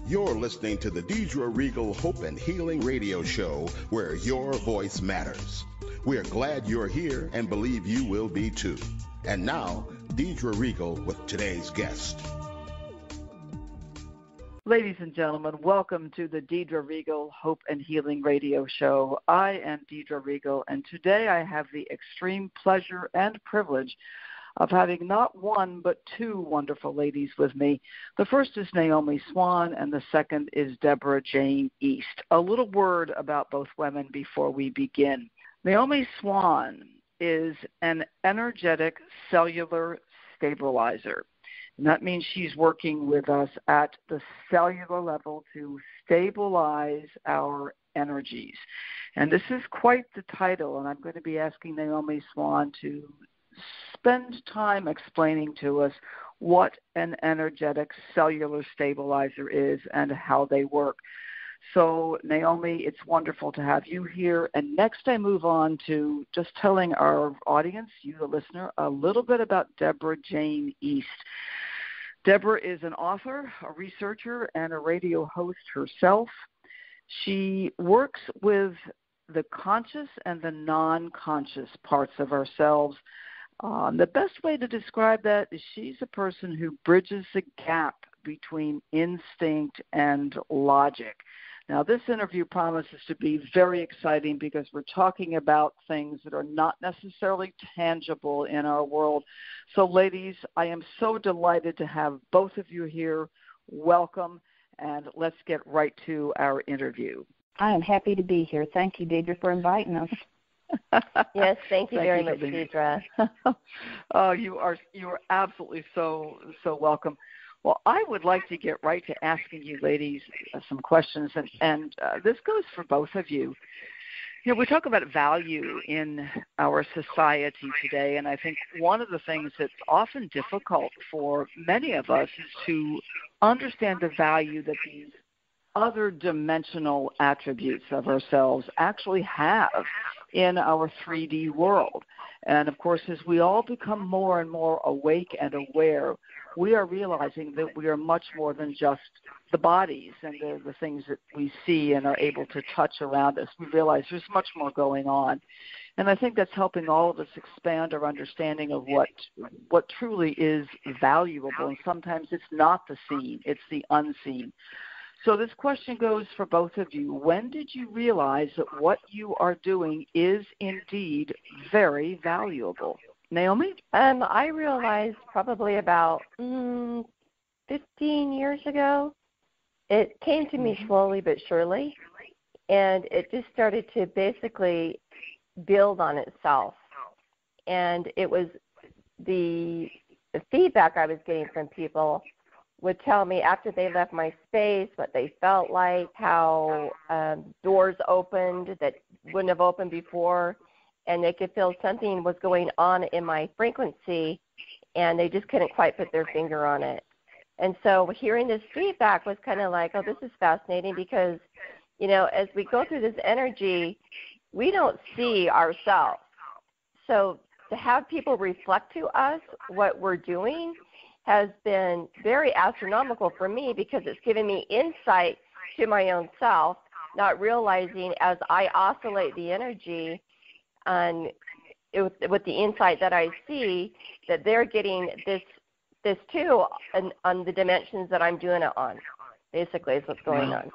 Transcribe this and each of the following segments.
You're listening to the Debra Regal Hope and Healing Radio Show, where your voice matters. We're glad you're here and believe you will be too. And now, Debra Regal with today's guest. Ladies and gentlemen, welcome to the Debra Regal Hope and Healing Radio Show. I am Debra Regal, and today I have the extreme pleasure and privilege of having not one but two wonderful ladies with me. The first is Naome Swan, and the second is Debra Jayne East. A little word about both women before we begin. Naome Swan is an energetic cellular stabilizer. And that means she's working with us at the cellular level to stabilize our energies. And this is quite the title, and I'm going to be asking Naome Swan to spend time explaining to us what an energetic cellular stabilizer is and how they work. So, Naome, it's wonderful to have you here. And next I move on to just telling our audience, you the listener, a little bit about Debra Jayne East. Debra is an author, a researcher, and a radio host herself. She works with the conscious and the non-conscious parts of ourselves. The best way to describe that is she's a person who bridges the gap between instinct and logic. Now, this interview promises to be very exciting because we're talking about things that are not necessarily tangible in our world. So, ladies, I am so delighted to have both of you here. Welcome, and let's get right to our interview. I am happy to be here. Thank you, Debra, for inviting us. Yes, thank you very much, Debra. Oh, you are absolutely so welcome. Well, I would like to get right to asking you ladies some questions, and this goes for both of you. You know, we talk about value in our society today, and I think one of the things that's often difficult for many of us is to understand the value that these other dimensional attributes of ourselves actually have in our 3D world. And, of course, as we all become more and more awake and aware, we are realizing that we are much more than just the bodies and the things that we see and are able to touch around us. We realize there's much more going on. And I think that's helping all of us expand our understanding of what truly is valuable. And sometimes it's not the seen, it's the unseen. So this question goes for both of you. When did you realize that what you are doing is indeed very valuable? Naome? I realized probably about 15 years ago. It came to me slowly but surely, and it just started to basically build on itself. And it was the feedback I was getting from people would tell me after they left my space what they felt like, how doors opened that wouldn't have opened before, and they could feel something was going on in my frequency, and they just couldn't quite put their finger on it. And so hearing this feedback was kind of like, oh, this is fascinating because, you know, as we go through this energy, we don't see ourselves. So to have people reflect to us what we're doing has been very astronomical for me because it's given me insight to my own self, not realizing as I oscillate the energy and with the insight that I see that they're getting this too on the dimensions that I'm doing it on. Basically is what's going on.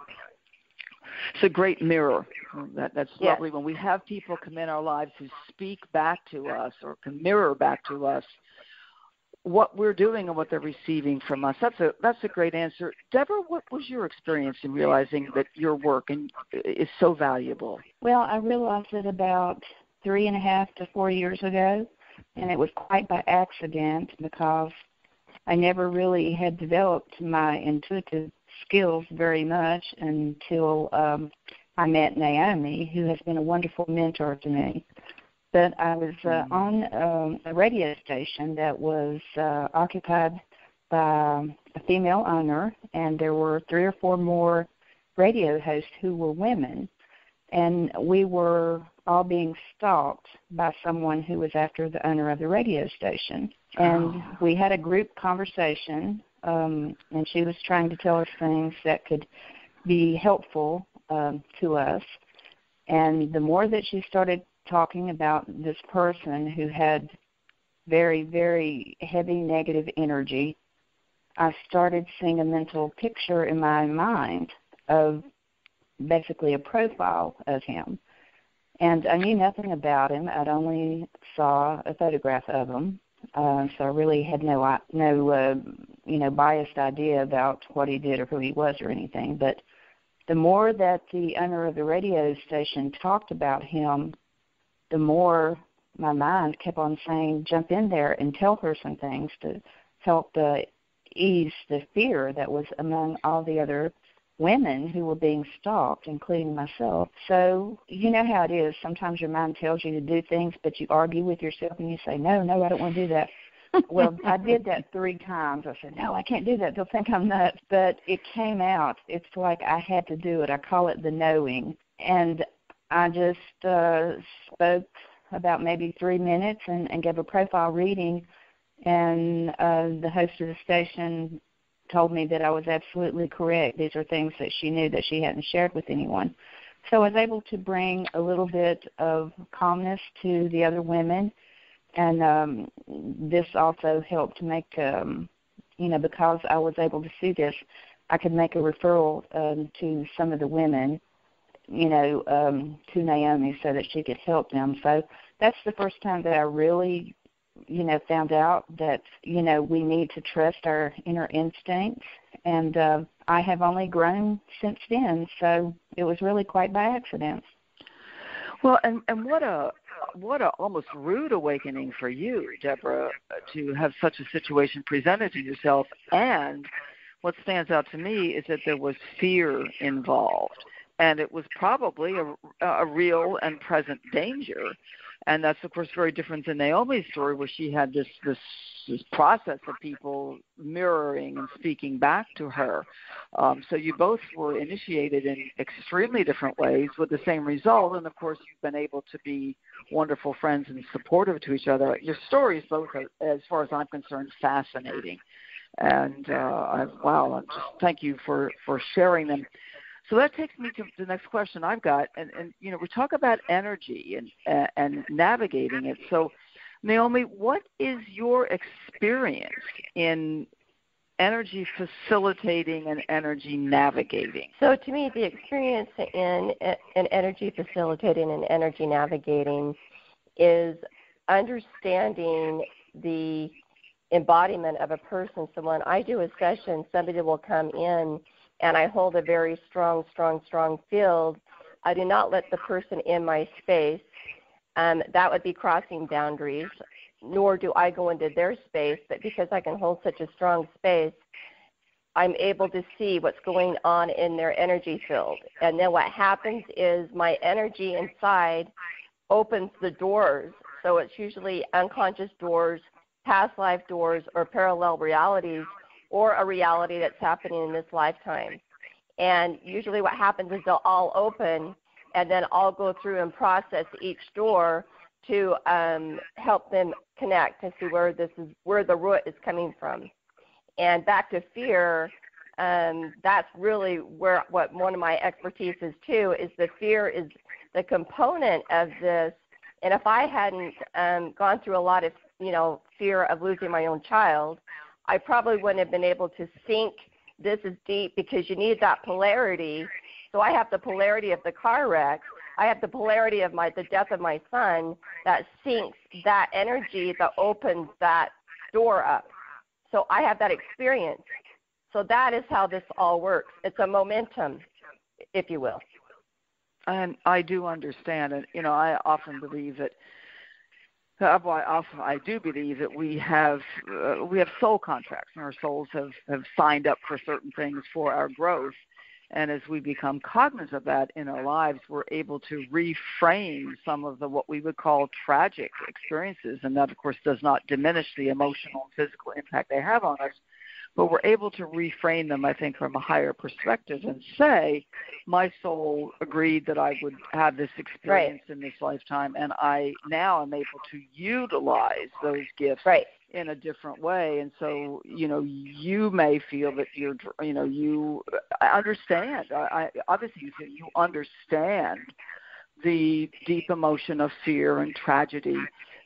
It's a great mirror. That's lovely. Yes. When we have people come in our lives who speak back to us or can mirror back to us what we're doing and what they're receiving from us. That's a great answer. Debra, what was your experience in realizing that your work is so valuable? Well, I realized it about 3.5 to 4 years ago, and it was quite by accident because I never really had developed my intuitive skills very much until I met Naome, who has been a wonderful mentor to me. But I was on a radio station that was occupied by a female owner, and there were 3 or 4 more radio hosts who were women. And we were all being stalked by someone who was after the owner of the radio station. And we had a group conversation and she was trying to tell us things that could be helpful to us. And the more that she started talking about this person who had very, very heavy negative energy, I started seeing a mental picture in my mind of basically a profile of him. And I knew nothing about him. I'd only saw a photograph of him. So I really had no biased idea about what he did or who he was or anything. But the more that the owner of the radio station talked about him, the more my mind kept on saying, jump in there and tell her some things to help ease the fear that was among all the other women who were being stalked, including myself. So you know how it is. Sometimes your mind tells you to do things, but you argue with yourself and you say, no, I don't want to do that. Well, I did that 3 times. I said, no, I can't do that. They'll think I'm nuts. But it came out. It's like I had to do it. I call it the knowing. And I just spoke about maybe 3 minutes and gave a profile reading. And the host of the station told me that I was absolutely correct. These are things that she knew that she hadn't shared with anyone. So I was able to bring a little bit of calmness to the other women. And this also helped make, because I was able to see this, I could make a referral to some of the women, to Naome so that she could help them. So that's the first time that I really, found out that, we need to trust our inner instincts. And I have only grown since then. So it was really quite by accident. Well, and what a almost rude awakening for you, Debra, to have such a situation presented to yourself. And what stands out to me is that there was fear involved, and it was probably a real and present danger. And that's, of course, very different than Naome's story, where she had this process of people mirroring and speaking back to her. So you both were initiated in extremely different ways with the same result. And, of course, you've been able to be wonderful friends and supportive to each other. Your stories both are, as far as I'm concerned, fascinating. And, thank you for sharing them. So that takes me to the next question I've got, and we talk about energy and navigating it. So, Naome, what is your experience in energy facilitating and energy navigating? So, to me, the experience in energy facilitating and energy navigating is understanding the embodiment of a person. So when I do a session, somebody will come in and I hold a very strong field. I do not let the person in my space. That would be crossing boundaries, nor do I go into their space. But because I can hold such a strong space, I'm able to see what's going on in their energy field. And then what happens is my energy inside opens the doors. So it's usually unconscious doors, past life doors, or parallel realities, or a reality that's happening in this lifetime. And usually what happens is they'll all open, and then I'll go through and process each door to help them connect to see where the root is coming from. And back to fear, that's really what one of my expertise is too, is the fear is the component of this. And if I hadn't gone through a lot of, fear of losing my own child, I probably wouldn't have been able to sink this is deep, because you need that polarity. So I have the polarity of the car wreck. I have the polarity of the death of my son that sinks that energy that opens that door up. So I have that experience. So that is how this all works. It's a momentum, if you will. And I do understand, and I often believe that. I do believe that we have soul contracts, and our souls have signed up for certain things for our growth. And as we become cognizant of that in our lives, we're able to reframe some of what we would call tragic experiences. And that, of course, does not diminish the emotional and physical impact they have on us. But we're able to reframe them, I think, from a higher perspective and say, my soul agreed that I would have this experience in this lifetime, and I now am able to utilize those gifts in a different way. And so, you may feel that you understand. Obviously, you understand the deep emotion of fear and tragedy.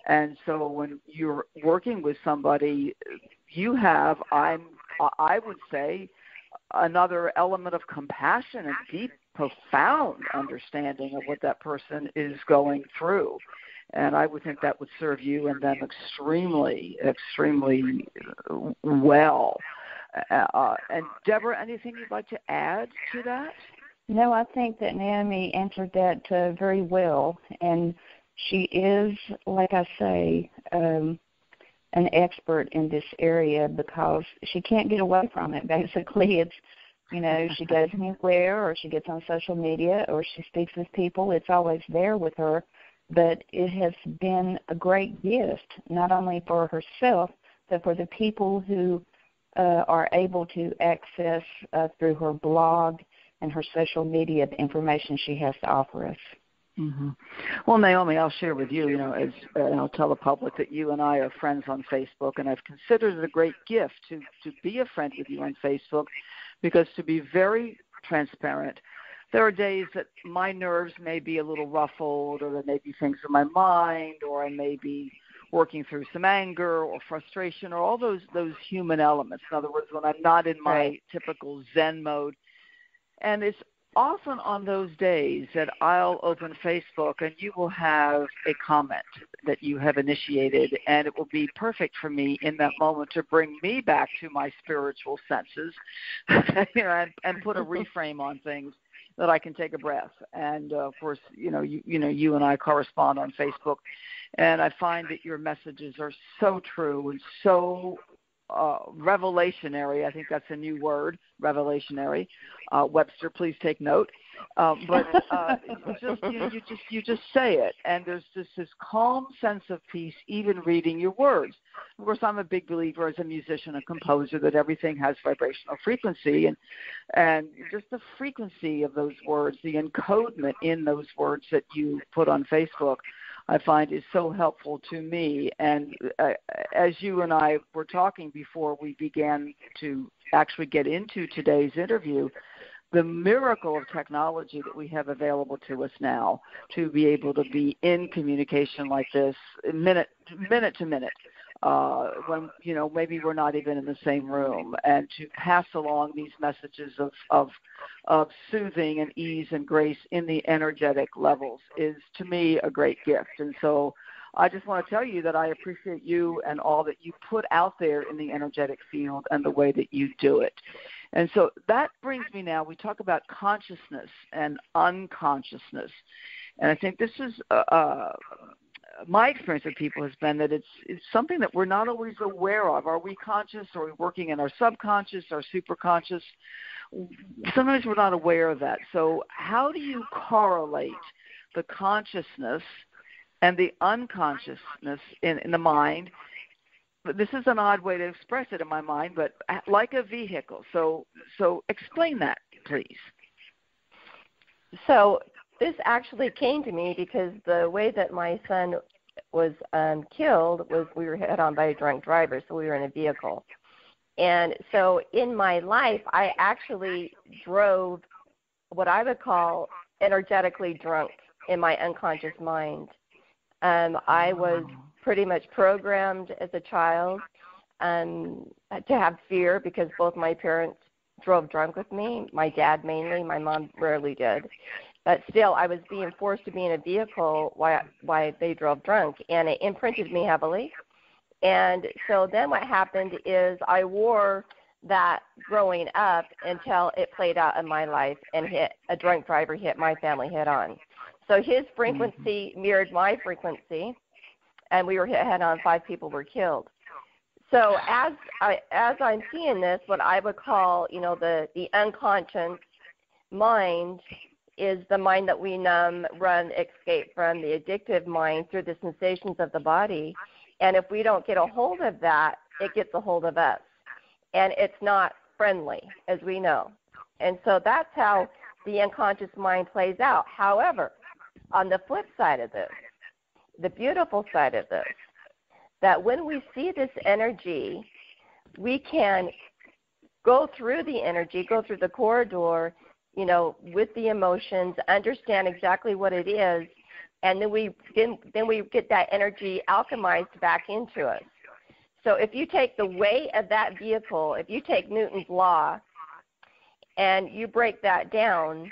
And so when you're working with somebody, you have, I would say, another element of compassion and deep, profound understanding of what that person is going through. And I would think that would serve you and them extremely, extremely well. And Debra, anything you'd like to add to that? No, I think that Naome answered that very well. And she is, like I say, an expert in this area because she can't get away from it. Basically, it's, she goes anywhere or she gets on social media or she speaks with people. It's always there with her. But it has been a great gift, not only for herself, but for the people who are able to access through her blog and her social media the information she has to offer us. Mm-hmm. Well, Naome, I'll share with you, and I'll tell the public that you and I are friends on Facebook, and I've considered it a great gift to be a friend with you on Facebook because, to be very transparent, there are days that my nerves may be a little ruffled, or there may be things in my mind, or I may be working through some anger or frustration or all those human elements. In other words, when I'm not in my typical Zen mode. And it's often on those days that I'll open Facebook and you will have a comment that you have initiated, and it will be perfect for me in that moment to bring me back to my spiritual senses and put a reframe on things that I can take a breath. And of course, you and I correspond on Facebook, and I find that your messages are so true and so revelationary. I think that's a new word, revelationary. Webster, please take note. But you just say it, and there's just this calm sense of peace, even reading your words. Of course, I'm a big believer as a musician and composer that everything has vibrational frequency, and just the frequency of those words, the encodement in those words that you put on Facebook, I find is so helpful to me. And as you and I were talking before we began to actually get into today's interview, the miracle of technology that we have available to us now to be able to be in communication like this minute to minute, when maybe we're not even in the same room, and to pass along these messages of soothing and ease and grace in the energetic levels is, to me, a great gift. And so I just want to tell you that I appreciate you and all that you put out there in the energetic field and the way that you do it. And so that brings me now, we talk about consciousness and unconsciousness. And I think this is my experience with people has been that it's something that we're not always aware of. Are we conscious? Are we working in our subconscious, our superconscious? Sometimes we're not aware of that. So how do you correlate the consciousness and the unconsciousness in the mind? This is an odd way to express it in my mind, but like a vehicle. So explain that, please. So this actually came to me because the way that my son was killed was we were hit on by a drunk driver, so we were in a vehicle. And so in my life, I actually drove what I would call energetically drunk in my unconscious mind. I was pretty much programmed as a child to have fear because both my parents drove drunk with me, my dad mainly, my mom rarely did. But still, I was being forced to be in a vehicle while they drove drunk, and it imprinted me heavily. And so then what happened is I wore that growing up until it played out in my life and a drunk driver hit my family head on. So his frequency mirrored my frequency, and we were hit head on. 5 people were killed. So as I'm seeing this, what I would call, the unconscious mind is the mind that we numb, run, escape from, the addictive mind through the sensations of the body. And if we don't get a hold of that, it gets a hold of us. And it's not friendly, as we know. And so that's how the unconscious mind plays out. However, on the flip side of this, the beautiful side of this, that when we see this energy, we can go through the energy, go through the corridor, with the emotions, understand exactly what it is, and then we get that energy alchemized back into us. So if you take the weight of that vehicle, if you take Newton's law and you break that down,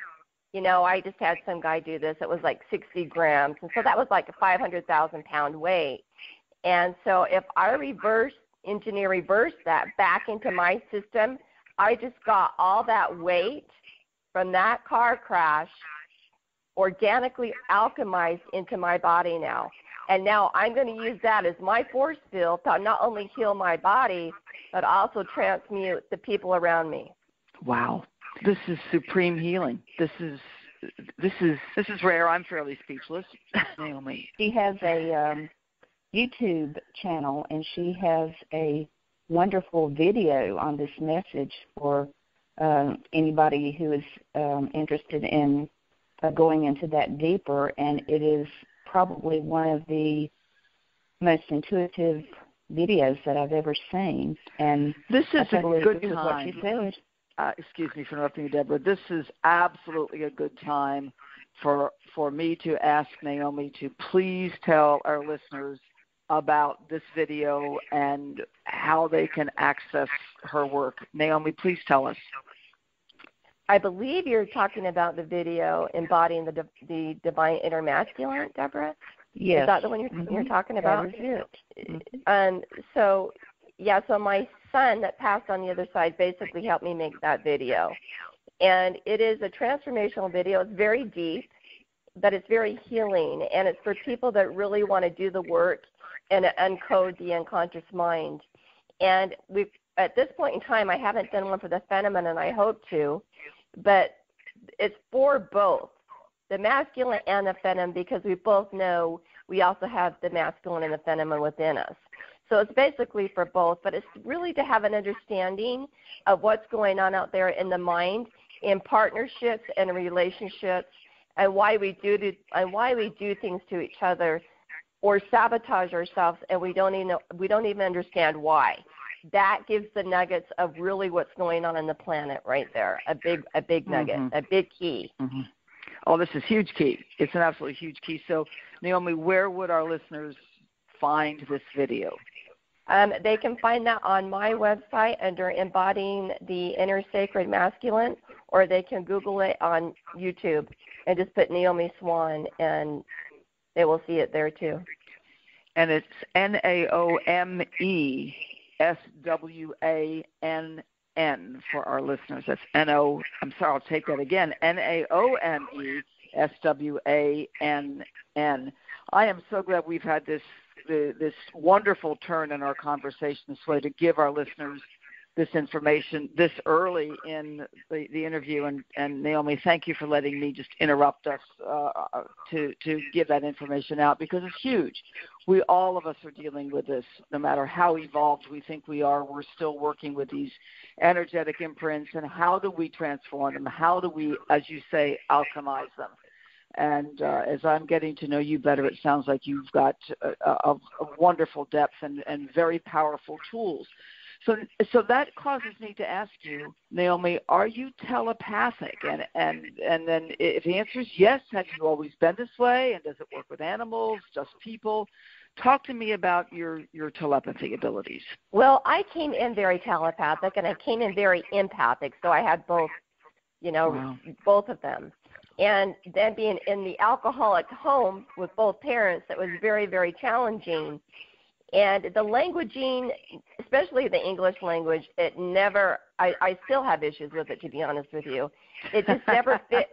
I just had some guy do this. It was like 60 grams. And so that was like a 500,000-pound weight. And so if I reverse that back into my system, I just got all that weight from that car crash organically alchemized into my body now. And now I'm going to use that as my force field to not only heal my body, but also transmute the people around me. Wow. This is supreme healing. This is rare. I'm fairly speechless. Naome. She has a YouTube channel, and she has a wonderful video on this message for anybody who is interested in going into that deeper, and it is probably one of the most intuitive videos that I've ever seen. And this is a good time. What she said. Excuse me for interrupting you, Deborah. This is absolutely a good time for me to ask Naome to please tell our listeners about this video and how they can access her work. Naome, please tell us. I believe you're talking about the video embodying the divine inner masculine, Deborah? Yes. Is that the one you're talking about? That is it. So my son that passed on the other side basically helped me make that video. And it is a transformational video. It's very deep, but it's very healing. And it's for people that really want to do the work and uncode the unconscious mind. And at this point in time, I haven't done one for the feminine, and I hope to. But it's for both, the masculine and the feminine, because we both know we also have the masculine and the feminine within us. So it's basically for both, but it's really to have an understanding of what's going on out there in the mind, in partnerships and relationships, and why we do things to each other or sabotage ourselves, and we don't even understand why. That gives the nuggets of really what's going on the planet right there. A big nugget, a big key. Mm-hmm. Oh, this is huge key. It's an absolutely huge key. So, Naome, where would our listeners find this video? They can find that on my website under Embodying the Inner Sacred Masculine, or they can Google it on YouTube and just put Naome Swan, and they will see it there too. And it's NaomeSwann for our listeners. That's I'll take that again. NaomeSwann. I am so glad we've had this wonderful turn in our conversation this way to give our listeners this information this early in the interview. And Naome, thank you for letting me just interrupt us to give that information out, because it's huge. All of us are dealing with this. No matter how evolved we think we are, we're still working with these energetic imprints. And how do we transform them? How do we, as you say, alchemize them? And as I'm getting to know you better, it sounds like you've got a wonderful depth and very powerful tools. So that causes me to ask you, Naome, are you telepathic? And then if the answer is yes, have you always been this way? And does it work with animals, just people? Talk to me about your telepathy abilities. Well, I came in very telepathic, and I came in very empathic, so I had both, Wow. both of them. And then being in the alcoholic home with both parents, that was very, very challenging. And the languaging, especially the English language, I still have issues with it, to be honest with you. It just never fit.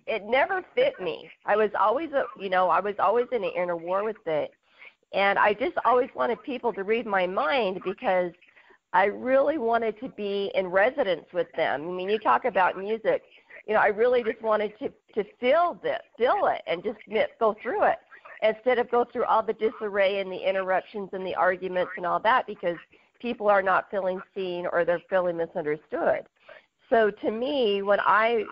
It never fit me. I was always in an inner war with it. And I just always wanted people to read my mind, because I really wanted to be in resonance with them. I mean, you talk about music. I really just wanted to feel it, and just go through it, instead of go through all the disarray and the interruptions and the arguments and all that, because people are not feeling seen or they're feeling misunderstood. So to me, when I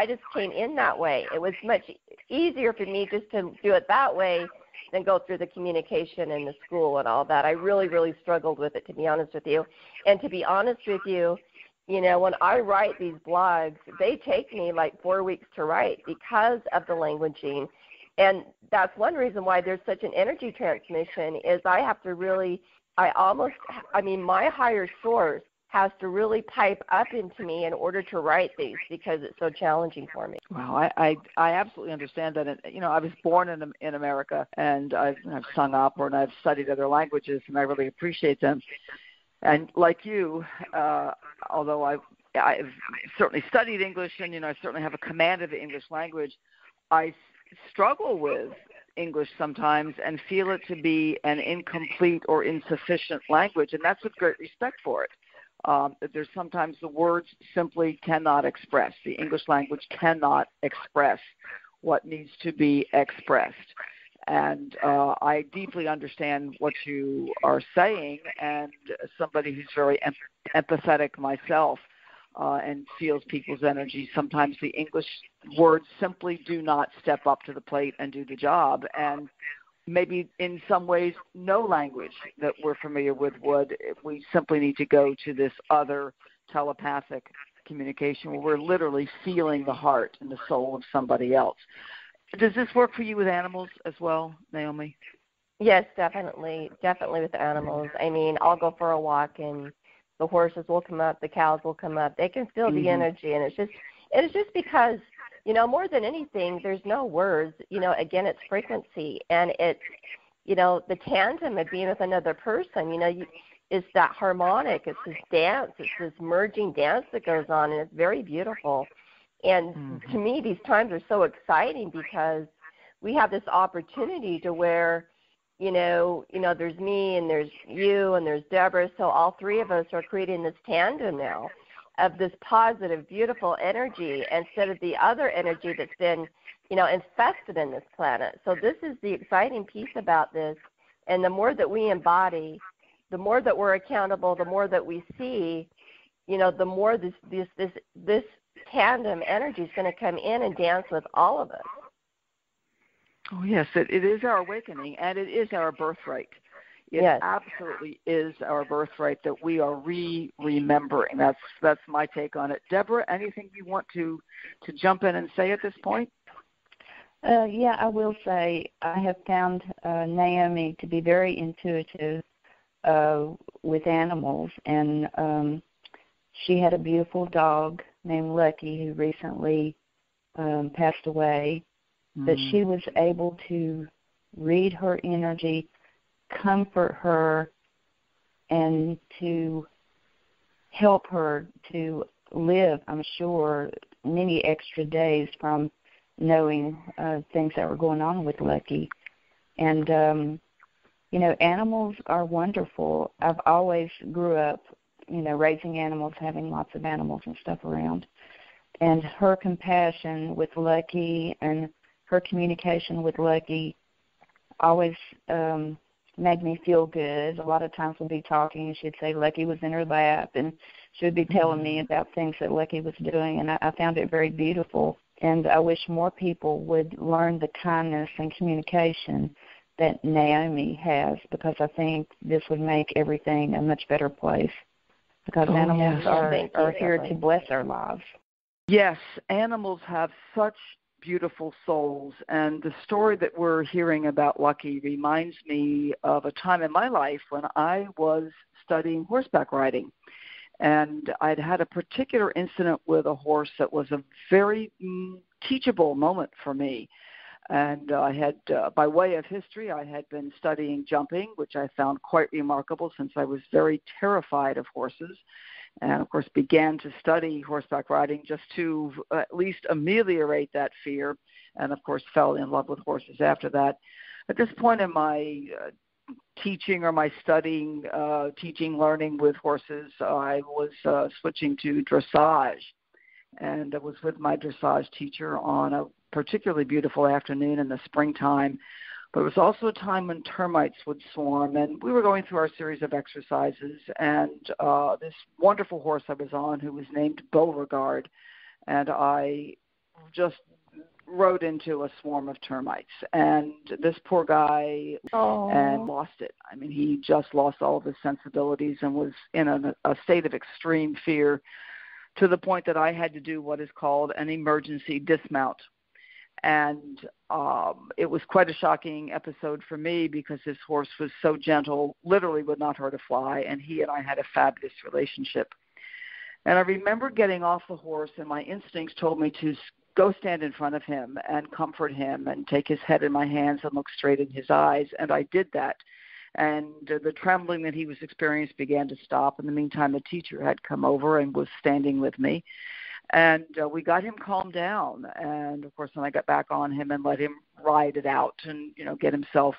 just came in that way, it was much easier for me just to do it that way than go through the communication in the school and all that. I really, really struggled with it, to be honest with you. And to be honest with you, you know, when I write these blogs, they take me like 4 weeks to write because of the languaging. And that's one reason why there's such an energy transmission is I have to really, my higher source has to really pipe up into me in order to write these because it's so challenging for me. Wow, I absolutely understand that. And, you know, I was born in America, and I've sung opera and I've studied other languages, and I really appreciate them. And like you, although I've certainly studied English, and, you know, I certainly have a command of the English language, I struggle with English sometimes and feel it to be an incomplete or insufficient language, and that's with great respect for it. There's sometimes the words simply cannot express. The English language cannot express what needs to be expressed. And I deeply understand what you are saying, and somebody who's very empathetic myself and feels people's energy, sometimes the English words simply do not step up to the plate and do the job. And maybe in some ways no language that we're familiar with would. We simply need to go to this other telepathic communication where we're literally feeling the heart and the soul of somebody else. Does this work for you with animals as well, Naome? Yes, definitely. Definitely with animals. I mean, I'll go for a walk and the horses will come up, the cows will come up. They can feel the energy, and it's just because, you know, more than anything, there's no words. You know, again, it's frequency, and it's, you know, the tandem of being with another person. You know, it's that harmonic. It's this dance. It's this merging dance that goes on, and it's very beautiful. And to me, these times are so exciting because we have this opportunity to where, you know, there's me and there's you and there's Debra. So all three of us are creating this tandem now of this positive, beautiful energy instead of the other energy that's been, you know, infested in this planet. So this is the exciting piece about this. And the more that we embody, the more that we're accountable, the more that we see, you know, the more this tandem energy is going to come in and dance with all of us. Oh, yes, it is our awakening, and it is our birthright. It absolutely is our birthright that we are remembering. That's my take on it. Debra, anything you want to jump in and say at this point? Yeah, I will say I have found Naome to be very intuitive with animals, and she had a beautiful dog named Lucky who recently passed away, but she was able to read her energy, comfort her, and to help her to live, I'm sure, many extra days from knowing things that were going on with Lucky. And, you know, animals are wonderful. I've always grew up, you know, raising animals, having lots of animals and stuff around. And her compassion with Lucky and her communication with Lucky always made me feel good. A lot of times we'd be talking and she'd say Lucky was in her lap, and she would be telling me about things that Lucky was doing, and I found it very beautiful. And I wish more people would learn the kindness and communication that Naome has, because I think this would make everything a much better place, because animals are here to bless our lives. Yes, animals have such beautiful souls, and the story that we're hearing about Lucky reminds me of a time in my life when I was studying horseback riding, and I'd had a particular incident with a horse that was a very teachable moment for me. And I had, by way of history, I had been studying jumping, which I found quite remarkable since I was very terrified of horses. And, of course, began to study horseback riding just to at least ameliorate that fear, and, of course, fell in love with horses after that. At this point in my teaching or my studying, learning with horses, I was switching to dressage. And I was with my dressage teacher on a particularly beautiful afternoon in the springtime. But it was also a time when termites would swarm, and we were going through our series of exercises, and this wonderful horse I was on, who was named Beauregard, and I just rode into a swarm of termites, and this poor guy and lost it. I mean, he just lost all of his sensibilities and was in a state of extreme fear, to the point that I had to do what is called an emergency dismount. And it was quite a shocking episode for me, because his horse was so gentle, literally would not hurt a fly, and he and I had a fabulous relationship. And I remember getting off the horse, and my instincts told me to go stand in front of him and comfort him and take his head in my hands and look straight in his eyes. And I did that. And the trembling that he was experiencing began to stop. In the meantime, the teacher had come over and was standing with me. And we got him calmed down. And, of course, then I got back on him and let him ride it out and, get himself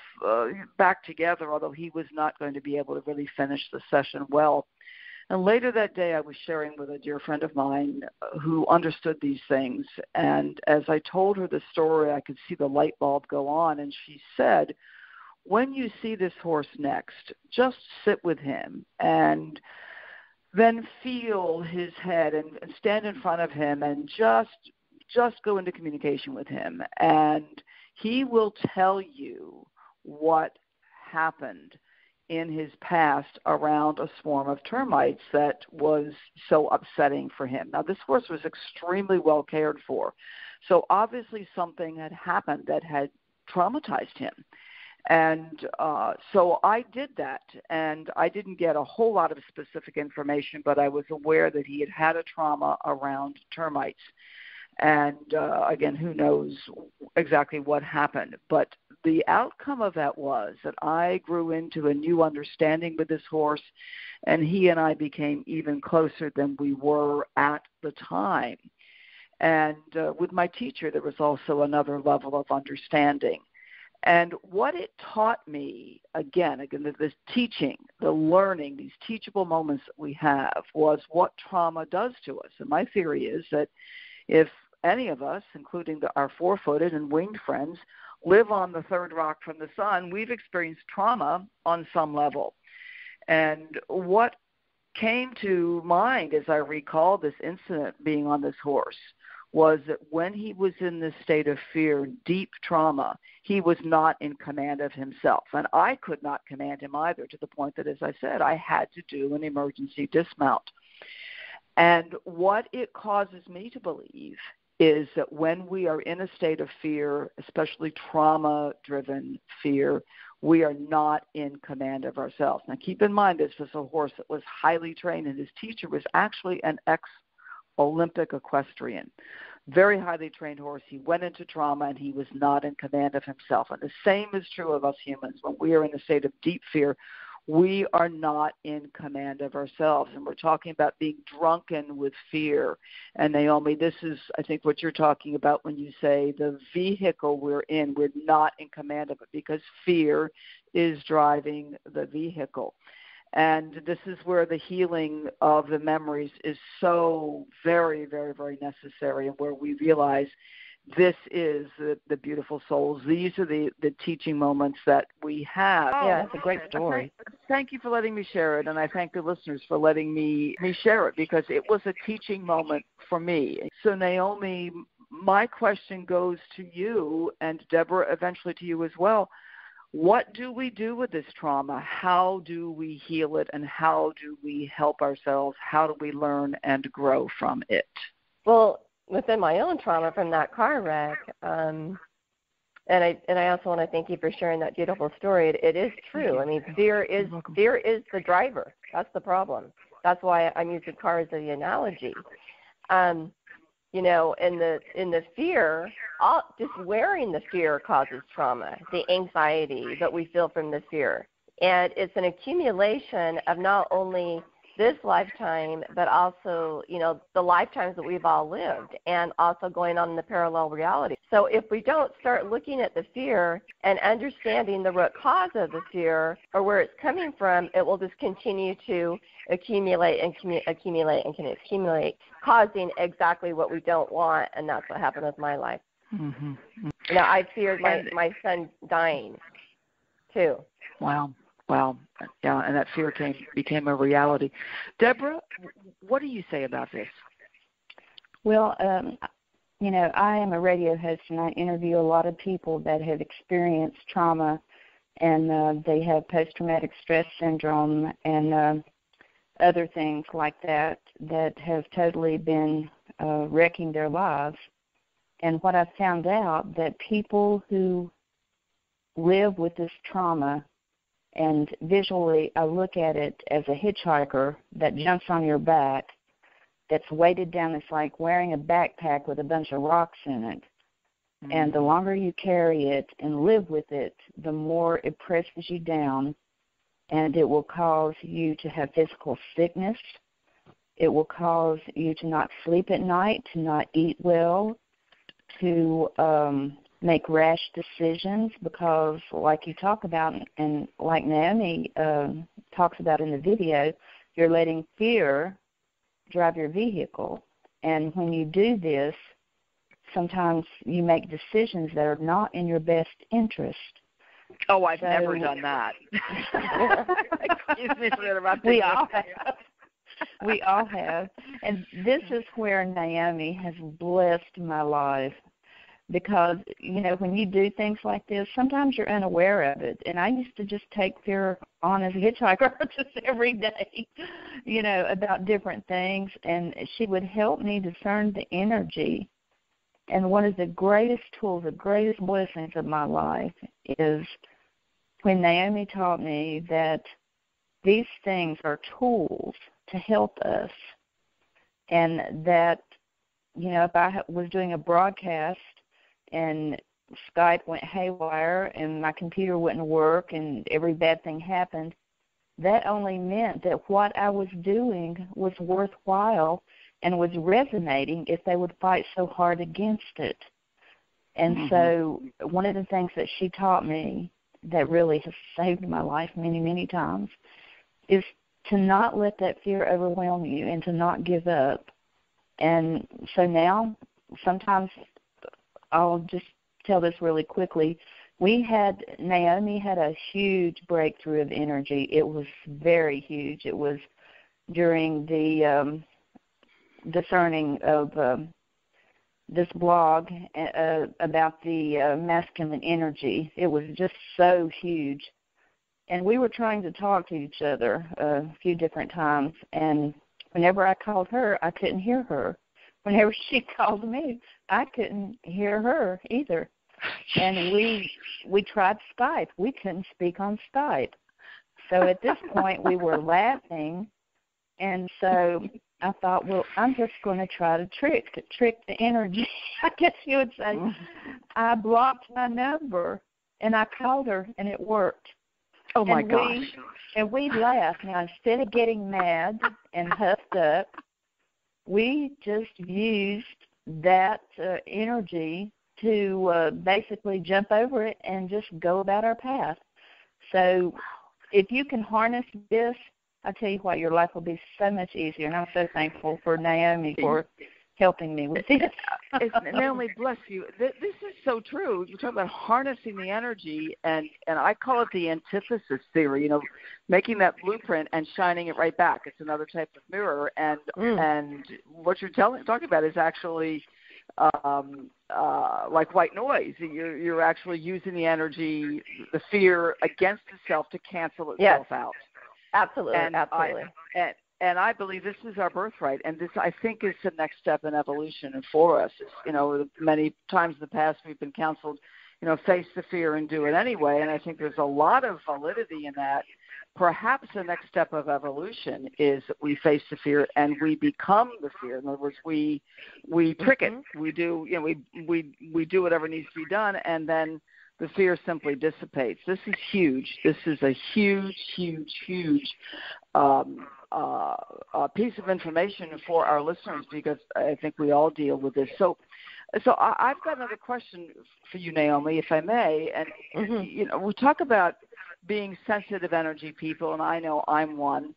back together, although he was not going to be able to really finish the session well. And later that day, I was sharing with a dear friend of mine who understood these things. And as I told her the story, I could see the light bulb go on. And she said, when you see this horse next, just sit with him and then feel his head and stand in front of him and just go into communication with him. And he will tell you what happened in his past around a swarm of termites that was so upsetting for him. Now, this horse was extremely well cared for. So obviously something had happened that had traumatized him. And so I did that, and I didn't get a whole lot of specific information, but I was aware that he had had a trauma around termites. And again, who knows exactly what happened. But the outcome of that was that I grew into a new understanding with this horse, and he and I became even closer than we were at the time. And with my teacher, there was also another level of understanding. And what it taught me, again, this teaching, the learning, these teachable moments that we have, was what trauma does to us. And my theory is that if any of us, including our four-footed and winged friends, live on the third rock from the sun, we've experienced trauma on some level. And what came to mind as I recall this incident being on this horse was that when he was in this state of fear, deep trauma, he was not in command of himself. And I could not command him either, to the point that, as I said, I had to do an emergency dismount. And what it causes me to believe is that when we are in a state of fear, especially trauma-driven fear, we are not in command of ourselves. Now, keep in mind, this was a horse that was highly trained, and his teacher was actually an Olympic equestrian, very highly trained horse. He went into trauma and he was not in command of himself. And the same is true of us humans. When we are in a state of deep fear, we are not in command of ourselves. And we're talking about being drunken with fear. And Naome, this is, I think, what you're talking about when you say the vehicle we're in, we're not in command of it, because fear is driving the vehicle. And this is where the healing of the memories is so very, very, very necessary, and where we realize this is the beautiful souls. These are the teaching moments that we have. Yeah, it's a great story. Thank you for letting me share it, and I thank the listeners for letting me share it, because it was a teaching moment for me. So, Naome, my question goes to you, and Debra, eventually to you as well. What do we do with this trauma? How do we heal it, and how do we help ourselves? How do we learn and grow from it? Well, within my own trauma from that car wreck, and I also want to thank you for sharing that beautiful story. It is true. I mean, fear is the driver. That's the problem. That's why I'm using car as the analogy. In the fear, just wearing the fear causes trauma, the anxiety that we feel from the fear. And it's an accumulation of not only this lifetime, but also, the lifetimes that we've all lived, and also going on in the parallel reality. So if we don't start looking at the fear and understanding the root cause of the fear, or where it's coming from, it will just continue to accumulate, causing exactly what we don't want, and that's what happened with my life. Mm-hmm. I feared my son dying, too. Wow. Yeah, and that fear became a reality. Debra, what do you say about this? Well, I am a radio host, and I interview a lot of people that have experienced trauma, and they have post-traumatic stress syndrome and other things like that have totally been wrecking their lives. And what I found out, that people who live with this trauma, and visually I look at it as a hitchhiker that jumps on your back, that's weighted down. It's like wearing a backpack with a bunch of rocks in it. Mm-hmm. And the longer you carry it and live with it, the more it presses you down, and it will cause you to have physical sickness. It will cause you to not sleep at night, to not eat well, to make rash decisions, because like you talk about, and like Naome talks about in the video, you're letting fear drive your vehicle. And when you do this, sometimes you make decisions that are not in your best interest. Oh, I've never done that. Excuse me for interrupting. We all have. We all have. And this is where Naome has blessed my life, because, when you do things like this, sometimes you're unaware of it. And I used to just take fear on as a hitchhiker just every day, about different things. And she would help me discern the energy. And one of the greatest tools, the greatest blessings of my life is when Naome taught me that these things are tools to help us, and that, if I was doing a broadcast and Skype went haywire and my computer wouldn't work and every bad thing happened, that only meant that what I was doing was worthwhile and was resonating if they would fight so hard against it. And mm-hmm. So one of the things that she taught me that really has saved my life many, many times is to not let that fear overwhelm you and to not give up. And so now sometimes I'll just tell this really quickly. Naome had a huge breakthrough of energy. It was very huge. It was during the discerning of this blog about the masculine energy. It was just so huge. And we were trying to talk to each other a few different times, and whenever I called her, I couldn't hear her. Whenever she called me, I couldn't hear her either. And we tried Skype. We couldn't speak on Skype. So at this point, we were laughing, and so I thought, well, I'm just going to try to trick the energy, I guess you would say. I blocked my number, and I called her, and it worked. Oh, my gosh. And we laughed. Now, instead of getting mad and huffed up, we just used that energy to basically jump over it and just go about our path. So if you can harness this, I tell you what, your life will be so much easier. And I'm so thankful for Naome for helping me with this. Naome, bless you. This is so true. You talk about harnessing the energy, and I call it the antithesis theory, making that blueprint and shining it right back. It's another type of mirror, and what you're talking about is actually like white noise. You're actually using the energy, the fear against itself to cancel itself out. Absolutely, absolutely. And I believe this is our birthright, and this, I think, is the next step in evolution. And for us, many times in the past we've been counseled, face the fear and do it anyway. And I think there's a lot of validity in that. Perhaps the next step of evolution is that we face the fear and we become the fear. In other words, we trick it. We do, we do whatever needs to be done, and then the fear simply dissipates. This is huge. This is a huge, huge, huge piece of information for our listeners, because I think we all deal with this. So I've got another question for you, Naome, if I may. And we talk about being sensitive energy people, and I know I'm one.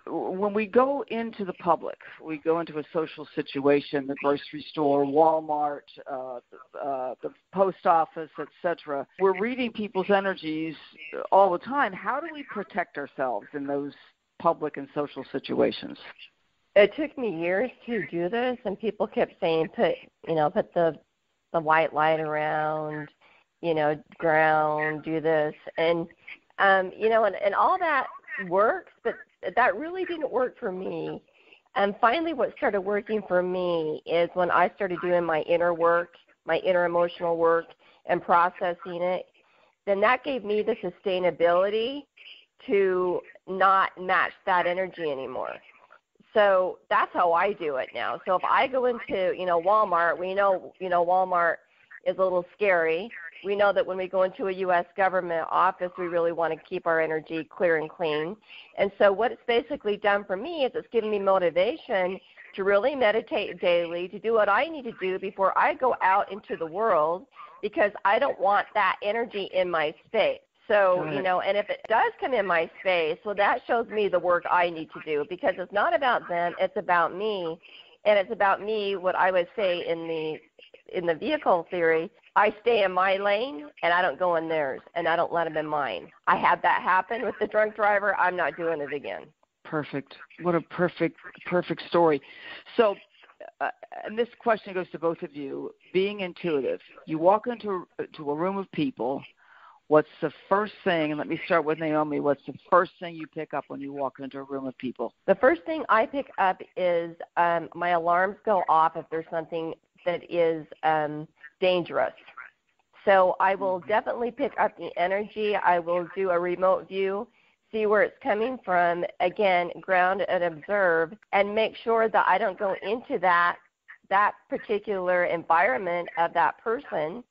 When we go into the public, we go into a social situation, the grocery store, Walmart, the post office, etc. We're reading people's energies all the time. How do we protect ourselves in those public and social situations? It took me years to do this, and people kept saying, put the white light around, ground, do this. And, and all that works, but that really didn't work for me. And finally what started working for me is when I started doing my inner work, my inner emotional work, and processing it, then that gave me the sustainability to not match that energy anymore. So that's how I do it now. So if I go into, Walmart, we know, Walmart is a little scary. We know that when we go into a U.S. government office, we really want to keep our energy clear and clean. And so what it's basically done for me is it's given me motivation to really meditate daily, to do what I need to do before I go out into the world, because I don't want that energy in my space. So, and if it does come in my space, well, that shows me the work I need to do, because it's not about them, it's about me. And it's about me, what I would say in the vehicle theory, I stay in my lane and I don't go in theirs, and I don't let them in mine. I had that happen with the drunk driver. I'm not doing it again. Perfect. What a perfect story. So, and this question goes to both of you. Being intuitive, you walk into a room of people. What's the first thing, and let me start with Naome, what's the first thing you pick up when you walk into a room of people? The first thing I pick up is my alarms go off if there's something that is dangerous. So I will definitely pick up the energy. I will do a remote view, see where it's coming from, again, ground and observe, and make sure that I don't go into that particular environment of that person.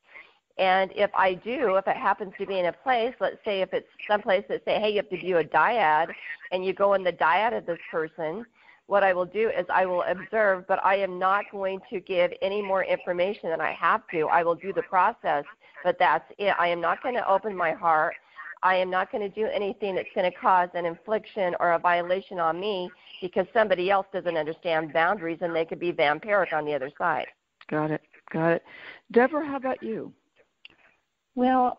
And if I do, if it happens to be in a place, let's say if it's someplace that say, hey, you have to view a dyad, and you go in the dyad of this person, what I will do is I will observe, but I am not going to give any more information than I have to. I will do the process, but that's it. I am not going to open my heart. I am not going to do anything that's going to cause an infliction or a violation on me, because somebody else doesn't understand boundaries, and they could be vampiric on the other side. Got it. Debra, how about you? Well,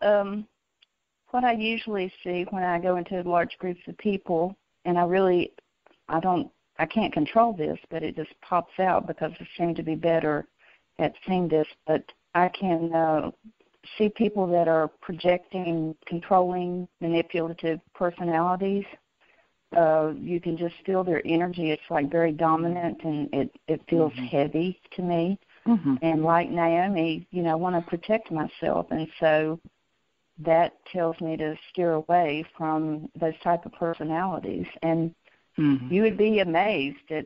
what I usually see when I go into large groups of people, and I can't control this, but it just pops out because I seem to be better at seeing this, but I can see people that are projecting, controlling, manipulative personalities. You can just feel their energy. It's like very dominant, and it feels heavy to me. Mm-hmm. And like Naome, I want to protect myself, and so that tells me to steer away from those type of personalities. And you would be amazed at,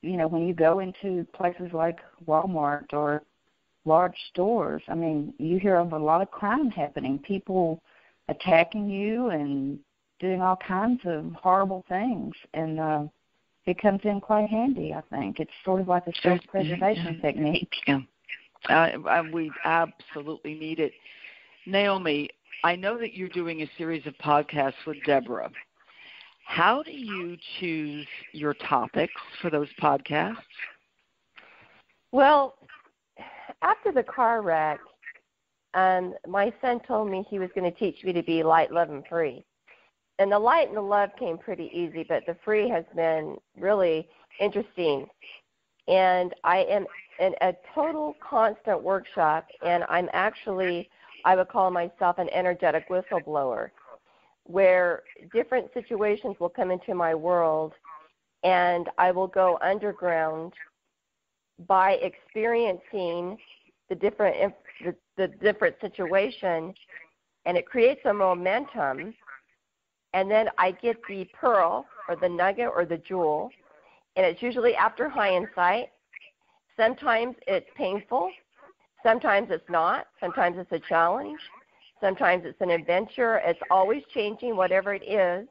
when you go into places like Walmart or large stores, I mean, you hear of a lot of crime happening, people attacking you and doing all kinds of horrible things, and it comes in quite handy, I think. It's sort of like a self-preservation technique. Yeah. We absolutely need it. Naome, I know that you're doing a series of podcasts with Debra. How do you choose your topics for those podcasts? Well, after the car wreck, my son told me he was going to teach me to be light, love, and free. And the light and the love came pretty easy, but the free has been really interesting. And I am in a total constant workshop, and I'm actually, I would call myself an energetic whistleblower, where different situations will come into my world, and I will go underground by experiencing the different situation, and it creates a momentum. And then I get the pearl or the nugget or the jewel, and it's usually after hindsight. Sometimes it's painful. Sometimes it's not. Sometimes it's a challenge. Sometimes it's an adventure. It's always changing, whatever it is.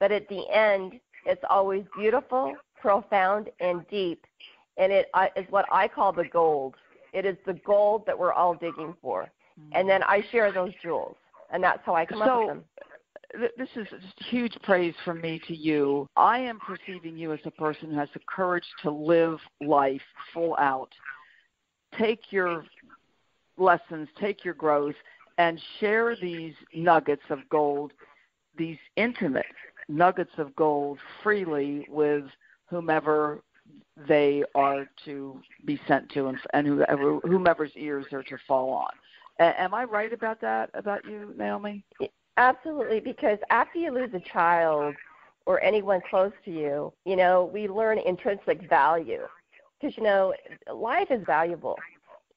But at the end, it's always beautiful, profound, and deep. And it is what I call the gold. It is the gold that we're all digging for. And then I share those jewels, and that's how I come up with them. This is huge praise from me to you. I am perceiving you as a person who has the courage to live life full out. Take your lessons, take your growth, and share these nuggets of gold, these intimate nuggets of gold freely with whomever they are to be sent to and whomever's ears they're to fall on. Am I right about that, about you, Naome? Absolutely, because after you lose a child or anyone close to you, we learn intrinsic value because, life is valuable.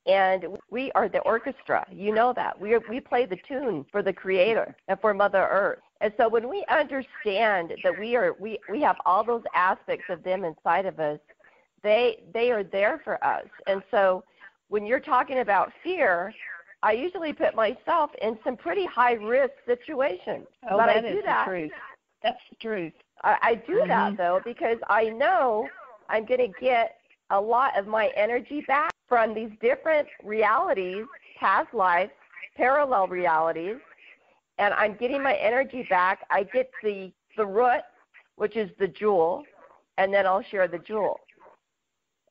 And we are the orchestra. You know that. We play the tune for the Creator and for Mother Earth. And so when we understand that we have all those aspects of them inside of us, they are there for us. And so when you're talking about fear, I usually put myself in some pretty high-risk situations. Oh, but that I is do that. The truth. That's the truth. I do that, though, because I know I'm going to get a lot of my energy back from these different realities, past lives, parallel realities, and I'm getting my energy back. I get the root, which is the jewel, and then I'll share the jewel.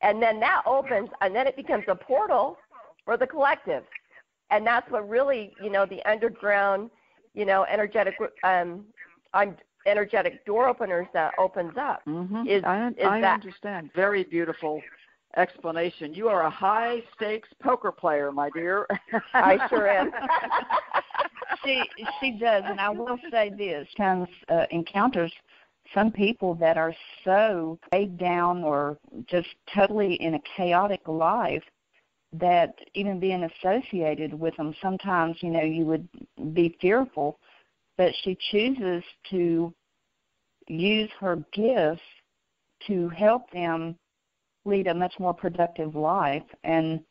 And then that opens, and then it becomes a portal for the collective. And that's what really, the underground, energetic door openers that opens up. Mm-hmm. I understand. Very beautiful explanation. You are a high-stakes poker player, my dear. I sure am. She does, and I will say this, kind of encounters some people that are so weighed down or just totally in a chaotic life that even being associated with them, sometimes, you would be fearful, but she chooses to use her gifts to help them lead a much more productive life. And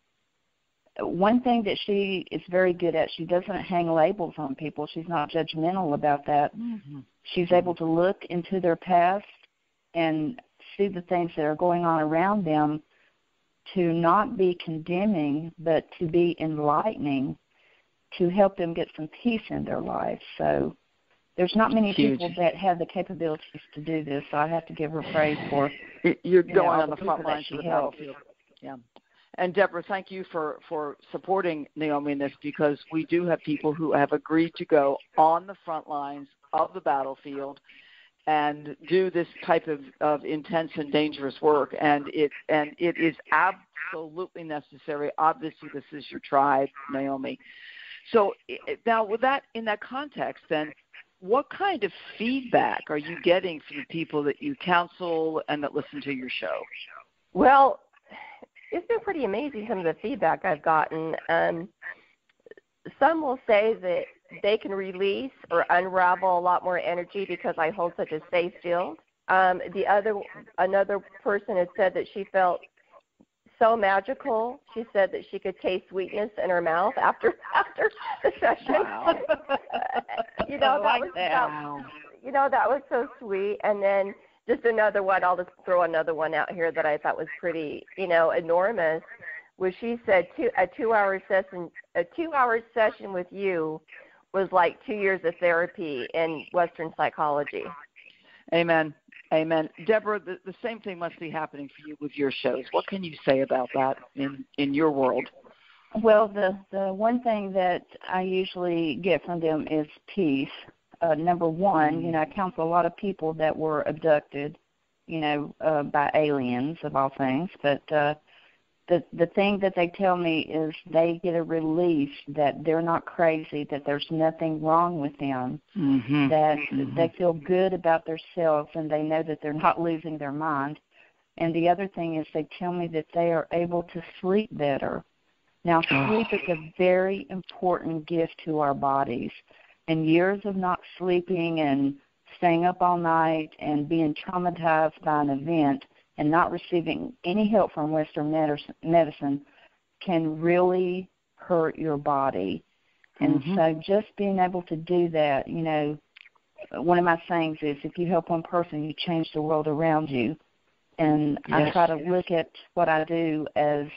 one thing that she is very good at, she doesn't hang labels on people. She's not judgmental about that. Mm-hmm. She's able to look into their past and see the things that are going on around them, to not be condemning, but to be enlightening, to help them get some peace in their life. So there's not many people that have the capabilities to do this, so I have to give her praise for you're going on the front lines of the battlefield. Yeah. And Debra, thank you for supporting Naome in this, because we do have people who have agreed to go on the front lines of the battlefield and do this type of intense and dangerous work, and it is absolutely necessary. Obviously, this is your tribe, Naome. So now, with that in that context, then, what kind of feedback are you getting from the people that you counsel and that listen to your show? Well, it's been pretty amazing, some of the feedback I've gotten. Some will say that they can release or unravel a lot more energy because I hold such a safe field. Another person had said that she felt so magical. She said that she could taste sweetness in her mouth after the session. Wow. That was so sweet. And then just another one, I'll just throw another one out here that I thought was pretty, enormous, was she said a 2-hour session with you was like 2 years of therapy in Western psychology. Amen. Amen. Debra, the same thing must be happening for you with your shows. What can you say about that in your world? Well, the one thing that I usually get from them is peace. Number one, I counsel a lot of people that were abducted, by aliens of all things. But the thing that they tell me is they get a release that they're not crazy, that there's nothing wrong with them, that they feel good about themselves and they know that they're not losing their mind. And the other thing is they tell me that they are able to sleep better. Now, sleep is a very important gift to our bodies. And years of not sleeping and staying up all night and being traumatized by an event and not receiving any help from Western medicine can really hurt your body. And so just being able to do that, one of my sayings is, if you help one person, you change the world around you. And I try to look at what I do as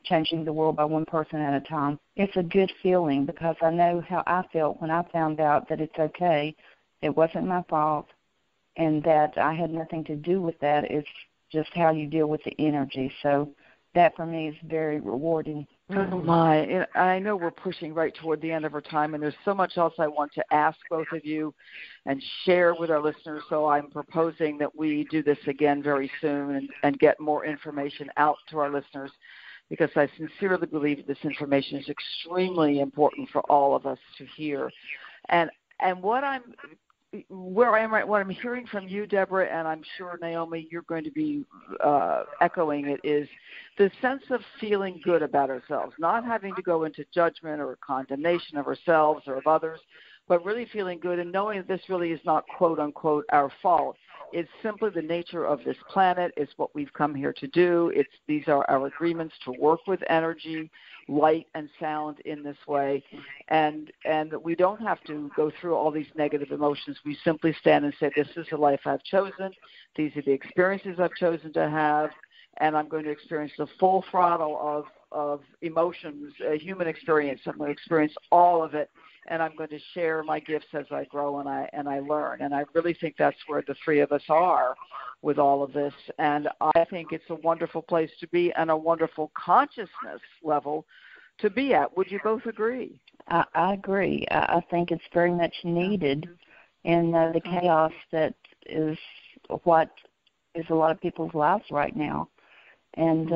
changing the world by one person at a time. It's a good feeling because I know how I felt when I found out that it's okay, it wasn't my fault, and that I had nothing to do with that. It's just how you deal with the energy. So that for me is very rewarding. Oh my, I know we're pushing right toward the end of our time, and there's so much else I want to ask both of you and share with our listeners, so I'm proposing that we do this again very soon and get more information out to our listeners, because I sincerely believe this information is extremely important for all of us to hear. And what I'm hearing from you, Debra, and I'm sure, Naome, you're going to be echoing it, is the sense of feeling good about ourselves, not having to go into judgment or condemnation of ourselves or of others, but really feeling good and knowing that this really is not, quote unquote, our fault. It's simply the nature of this planet. It's what we've come here to do. These are our agreements to work with energy, light, and sound in this way. And we don't have to go through all these negative emotions. We simply stand and say, this is the life I've chosen. These are the experiences I've chosen to have. And I'm going to experience the full throttle of emotions, human experience. I'm going to experience all of it. And I'm going to share my gifts as I grow and I learn. And I really think that's where the three of us are with all of this. And I think it's a wonderful place to be and a wonderful consciousness level to be at. Would you both agree? I agree. I think it's very much needed in the chaos that is what is a lot of people's lives right now. And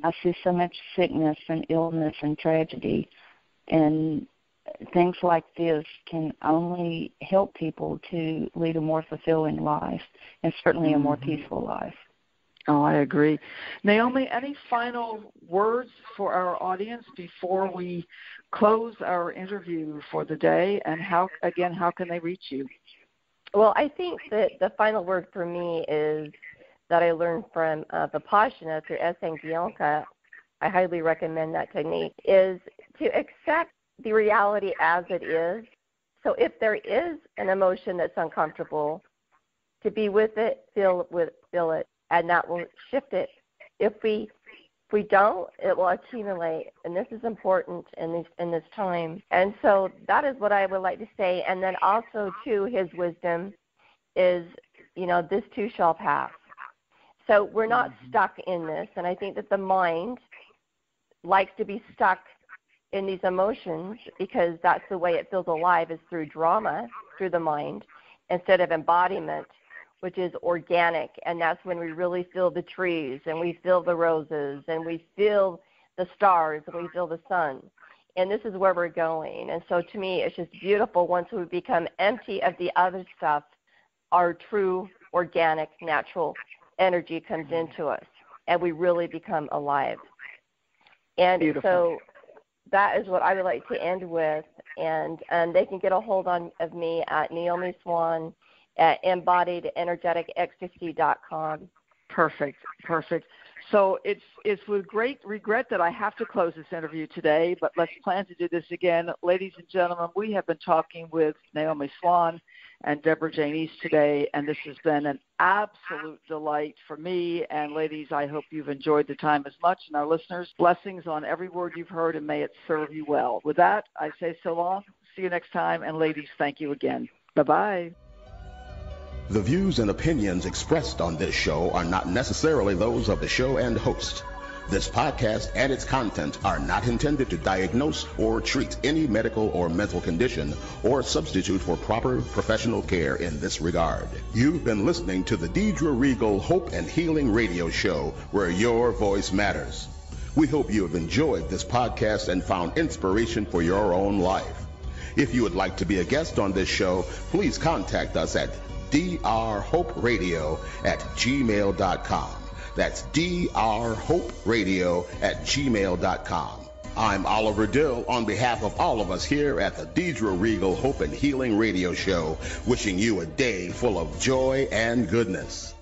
I see so much sickness and illness and tragedy, and things like this can only help people to lead a more fulfilling life and certainly a more peaceful life. Oh, I agree. Naome, any final words for our audience before we close our interview for the day? And how can they reach you? Well, I think that the final word for me is that I learned from Vipassana through Bianca. I highly recommend that technique, is to accept the reality as it is. So if there is an emotion that's uncomfortable, to be with it, feel it, and that will shift it. If we don't, it will accumulate, and this is important in this time. And so that is what I would like to say. And then also, too, his wisdom is, this too shall pass. So we're not stuck in this, and I think that the mind likes to be stuck in these emotions because that's the way it feels alive, is through drama, through the mind, instead of embodiment, which is organic. And that's when we really feel the trees, and we feel the roses, and we feel the stars, and we feel the sun. And this is where we're going. And so to me, it's just beautiful. Once we become empty of the other stuff, our true, organic, natural energy comes into us, and we really become alive. And beautiful. So that is what I would like to end with. And they can get a hold of me at Naome Swan at embodiedenergeticecstasy.com. Perfect. So it's with great regret that I have to close this interview today, but let's plan to do this again. Ladies and gentlemen, we have been talking with Naome Swan and Debra Jayne East today, and this has been an absolute delight for me. And ladies, I hope you've enjoyed the time as much. And our listeners, blessings on every word you've heard, and may it serve you well. With that, I say so long. See you next time. And ladies, thank you again. Bye-bye. The views and opinions expressed on this show are not necessarily those of the show and host. This podcast and its content are not intended to diagnose or treat any medical or mental condition or substitute for proper professional care in this regard. You've been listening to the Debra Regal Hope and Healing Radio Show, where your voice matters. We hope you have enjoyed this podcast and found inspiration for your own life. If you would like to be a guest on this show, please contact us at drhoperadio@gmail.com. That's drhoperadio@gmail.com. I'm Oliver Dill on behalf of all of us here at the Debra Regal Hope and Healing Radio Show, wishing you a day full of joy and goodness.